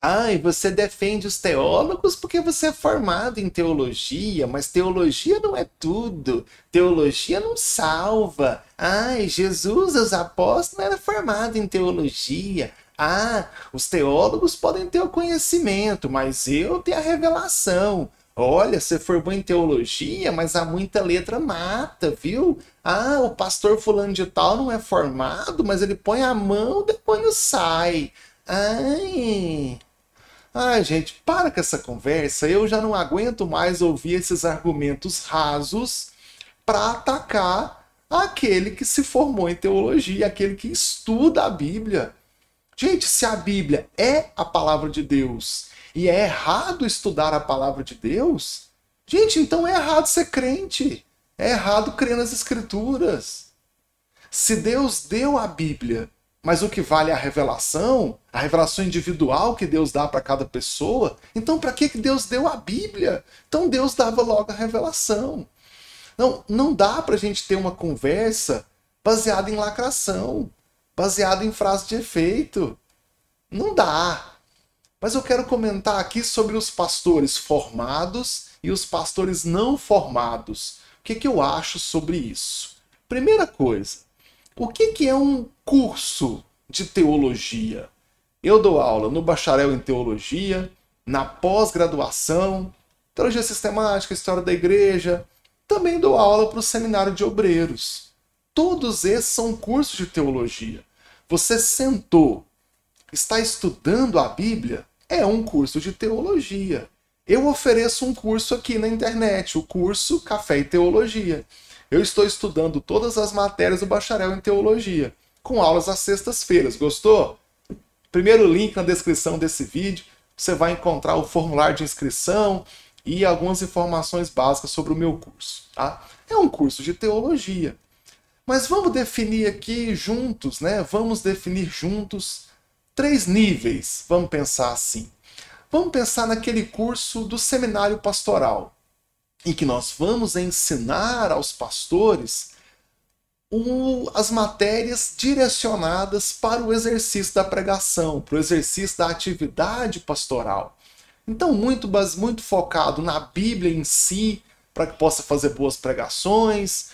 Ai, você defende os teólogos porque você é formado em teologia, mas teologia não é tudo. Teologia não salva. Ai, Jesus, os apóstolos, não era formado em teologia. Ah, os teólogos podem ter o conhecimento, mas eu tenho a revelação. Olha, você formou em teologia, mas há muita letra mata, viu? Ah, o pastor fulano de tal não é formado, mas ele põe a mão, depois não sai. Ai. Ai, gente, para com essa conversa. Eu já não aguento mais ouvir esses argumentos rasos para atacar aquele que se formou em teologia, aquele que estuda a Bíblia. Gente, se a Bíblia é a palavra de Deus e é errado estudar a palavra de Deus, gente, então é errado ser crente. É errado crer nas Escrituras. Se Deus deu a Bíblia, mas o que vale é a revelação individual que Deus dá para cada pessoa, então para que Deus deu a Bíblia? Então Deus dava logo a revelação. Não dá para a gente ter uma conversa baseada em lacração, baseada em frase de efeito. Não dá. Mas eu quero comentar aqui sobre os pastores formados e os pastores não formados. O que eu acho sobre isso? Primeira coisa, o que é um curso de teologia? Eu dou aula no bacharel em teologia, na pós-graduação, teologia sistemática, história da igreja. Também dou aula para o seminário de obreiros. Todos esses são cursos de teologia. Você sentou, está estudando a Bíblia, é um curso de teologia. Eu ofereço um curso aqui na internet, o curso Café e Teologia. Eu estou estudando todas as matérias do bacharel em teologia, com aulas às sextas-feiras. Gostou? Primeiro link na descrição desse vídeo, você vai encontrar o formulário de inscrição e algumas informações básicas sobre o meu curso. Tá? É um curso de teologia. Mas vamos definir aqui juntos, né? Vamos definir juntos 3 níveis. Vamos pensar assim. Vamos pensar naquele curso do seminário pastoral, em que nós vamos ensinar aos pastores as matérias direcionadas para o exercício da pregação, para o exercício da atividade pastoral. Então, muito focado na Bíblia em si, para que possa fazer boas pregações,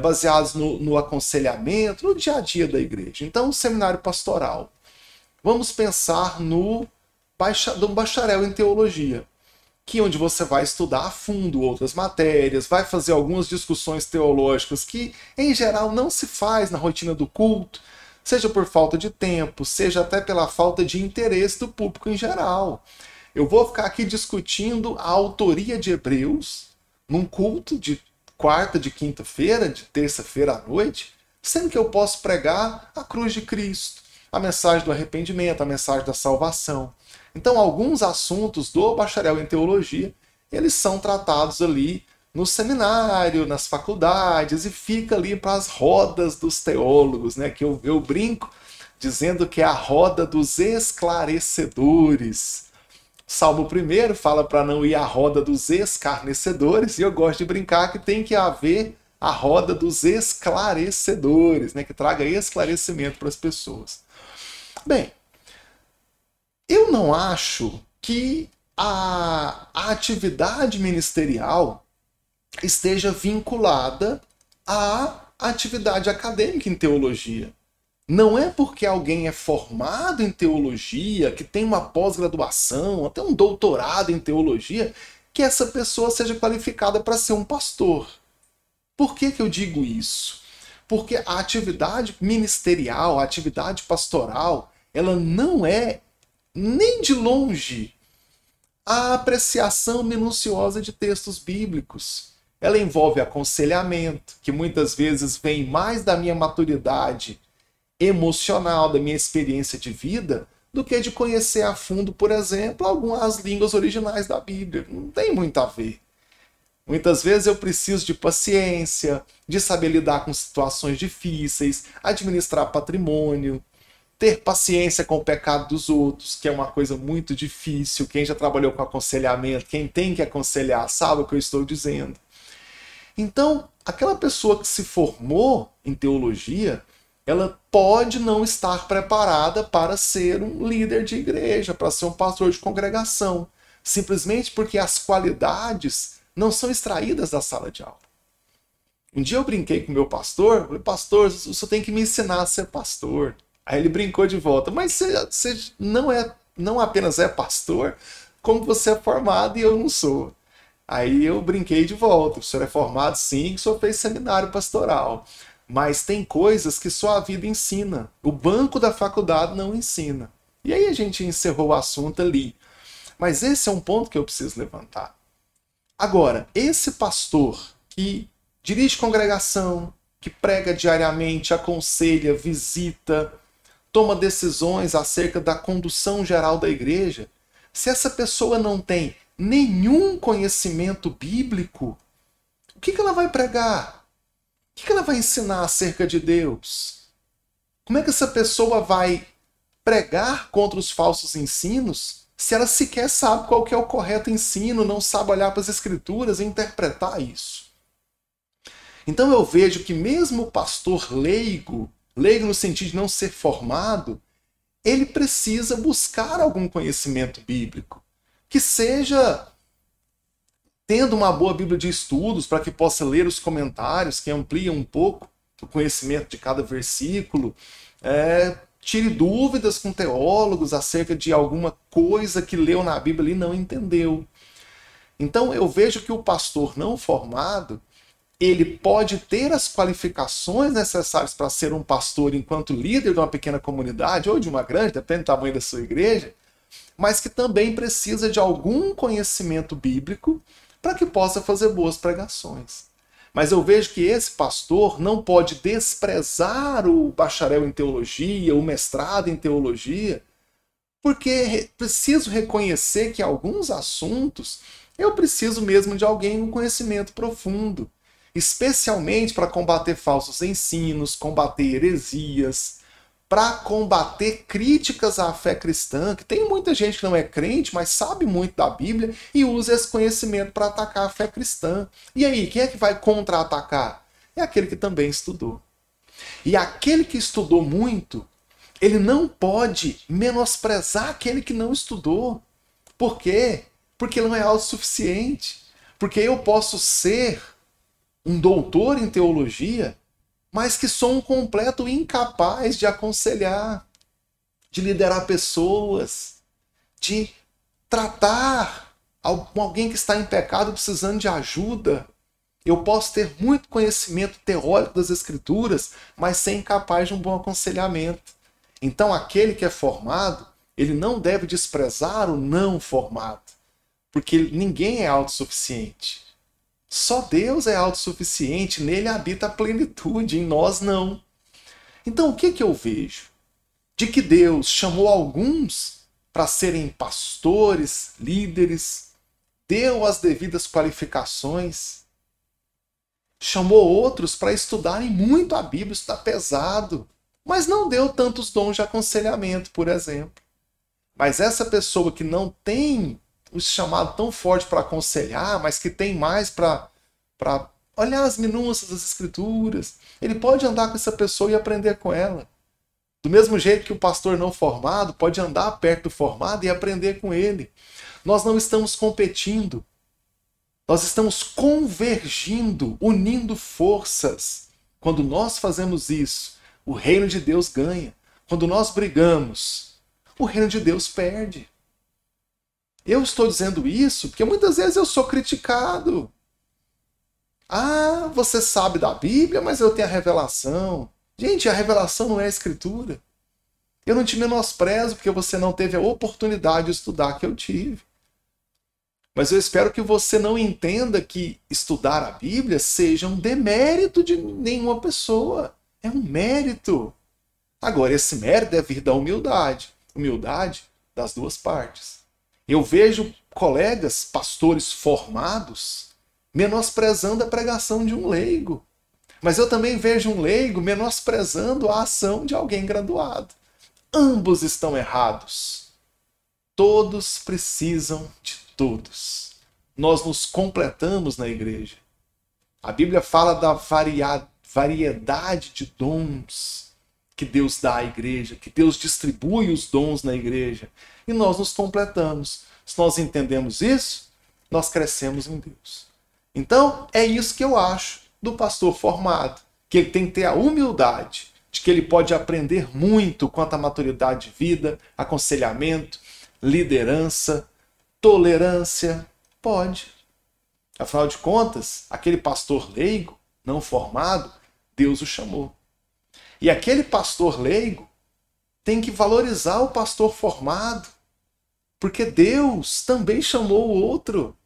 baseados no aconselhamento, no dia a dia da igreja. Então, o seminário pastoral. Vamos pensar no bacharel em teologia, que é onde você vai estudar a fundo outras matérias, vai fazer algumas discussões teológicas que, em geral, não se faz na rotina do culto, seja por falta de tempo, seja até pela falta de interesse do público em geral. Eu vou ficar aqui discutindo a autoria de Hebreus num culto de quarta, de quinta-feira, de terça-feira à noite, sendo que eu posso pregar a cruz de Cristo, a mensagem do arrependimento, a mensagem da salvação. Então, alguns assuntos do bacharel em teologia, eles são tratados ali no seminário, nas faculdades, e fica ali para as rodas dos teólogos, né? Que eu brinco dizendo que é a roda dos esclarecedores. Salmo 1 fala para não ir à roda dos escarnecedores, e eu gosto de brincar que tem que haver a roda dos esclarecedores, né? Que traga esclarecimento para as pessoas. Bem, eu não acho que a atividade ministerial esteja vinculada à atividade acadêmica em teologia. Não é porque alguém é formado em teologia, que tem uma pós-graduação, até um doutorado em teologia, que essa pessoa seja qualificada para ser um pastor. Por que eu digo isso? Porque a atividade ministerial, a atividade pastoral, ela não é nem de longe a apreciação minuciosa de textos bíblicos. Ela envolve aconselhamento, que muitas vezes vem mais da minha maturidade emocional, da minha experiência de vida, do que de conhecer a fundo, por exemplo, algumas línguas originais da Bíblia. Não tem muito a ver. Muitas vezes eu preciso de paciência, de saber lidar com situações difíceis, administrar patrimônio, ter paciência com o pecado dos outros, que é uma coisa muito difícil. Quem já trabalhou com aconselhamento, quem tem que aconselhar, sabe o que eu estou dizendo. Então, aquela pessoa que se formou em teologia, ela pode não estar preparada para ser um líder de igreja, para ser um pastor de congregação, simplesmente porque as qualidades não são extraídas da sala de aula. Um dia eu brinquei com o meu pastor, falei, pastor, você tem que me ensinar a ser pastor. Aí ele brincou de volta, mas você não apenas é pastor, como você é formado e eu não sou. Aí eu brinquei de volta, o senhor é formado sim, o senhor fez seminário pastoral. Mas tem coisas que só a vida ensina. O banco da faculdade não ensina. E aí a gente encerrou o assunto ali. Mas esse é um ponto que eu preciso levantar. Agora, esse pastor que dirige congregação, que prega diariamente, aconselha, visita, toma decisões acerca da condução geral da igreja, se essa pessoa não tem nenhum conhecimento bíblico, o que ela vai pregar? O que ela vai ensinar acerca de Deus? Como é que essa pessoa vai pregar contra os falsos ensinos se ela sequer sabe qual que é o correto ensino, não sabe olhar para as escrituras e interpretar isso? Então eu vejo que mesmo o pastor leigo no sentido de não ser formado, ele precisa buscar algum conhecimento bíblico, que seja tendo uma boa Bíblia de estudos para que possa ler os comentários que ampliam um pouco o conhecimento de cada versículo, tire dúvidas com teólogos acerca de alguma coisa que leu na Bíblia e não entendeu. Então eu vejo que o pastor não formado, ele pode ter as qualificações necessárias para ser um pastor enquanto líder de uma pequena comunidade ou de uma grande, depende do tamanho da sua igreja, mas que também precisa de algum conhecimento bíblico para que possa fazer boas pregações. Mas eu vejo que esse pastor não pode desprezar o bacharel em teologia, o mestrado em teologia, porque preciso reconhecer que alguns assuntos eu preciso mesmo de alguém com conhecimento profundo, especialmente para combater falsos ensinos, combater heresias, para combater críticas à fé cristã, que tem muita gente que não é crente, mas sabe muito da Bíblia e usa esse conhecimento para atacar a fé cristã. E aí, quem é que vai contra-atacar? É aquele que também estudou. E aquele que estudou muito, ele não pode menosprezar aquele que não estudou. Por quê? Porque ele não é autossuficiente. Porque eu posso ser um doutor em teologia, mas que sou um completo incapaz de aconselhar, de liderar pessoas, de tratar alguém que está em pecado precisando de ajuda. Eu posso ter muito conhecimento teórico das Escrituras, mas ser incapaz de um bom aconselhamento. Então aquele que é formado, ele não deve desprezar o não formado, porque ninguém é autossuficiente. Só Deus é autossuficiente, nele habita a plenitude, em nós não. Então o que eu vejo? De que Deus chamou alguns para serem pastores, líderes, deu as devidas qualificações, chamou outros para estudarem muito a Bíblia, está pesado, mas não deu tantos dons de aconselhamento, por exemplo. Mas essa pessoa que não tem o chamado tão forte para aconselhar, mas que tem mais para olhar as minúcias das Escrituras, ele pode andar com essa pessoa e aprender com ela. Do mesmo jeito que o pastor não formado pode andar perto do formado e aprender com ele. Nós não estamos competindo. Nós estamos convergindo, unindo forças. Quando nós fazemos isso, o reino de Deus ganha. Quando nós brigamos, o reino de Deus perde. Eu estou dizendo isso porque muitas vezes eu sou criticado. Ah, você sabe da Bíblia, mas eu tenho a revelação. Gente, a revelação não é a Escritura. Eu não te menosprezo porque você não teve a oportunidade de estudar que eu tive. Mas eu espero que você não entenda que estudar a Bíblia seja um demérito de nenhuma pessoa. É um mérito. Agora, esse mérito deve vir da humildade. Humildade das duas partes. Eu vejo colegas, pastores formados, menosprezando a pregação de um leigo. Mas eu também vejo um leigo menosprezando a ação de alguém graduado. Ambos estão errados. Todos precisam de todos. Nós nos completamos na igreja. A Bíblia fala da variedade de dons. que Deus dá à igreja, que Deus distribui os dons na igreja. E nós nos completamos. Se nós entendemos isso, nós crescemos em Deus. Então, é isso que eu acho do pastor formado, que ele tem que ter a humildade de que ele pode aprender muito quanto à maturidade de vida, aconselhamento, liderança, tolerância. Pode. Afinal de contas, aquele pastor leigo, não formado, Deus o chamou. E aquele pastor leigo tem que valorizar o pastor formado, porque Deus também chamou o outro.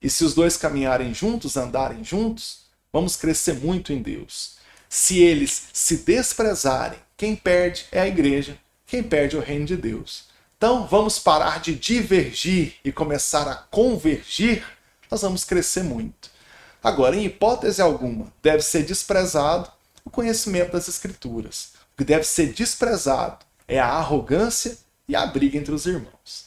E se os dois caminharem juntos, andarem juntos, vamos crescer muito em Deus. Se eles se desprezarem, quem perde é a igreja, quem perde é o reino de Deus. Então, vamos parar de divergir e começar a convergir, nós vamos crescer muito. Agora, em hipótese alguma, deve ser desprezado o conhecimento das Escrituras. O que deve ser desprezado é a arrogância e a briga entre os irmãos.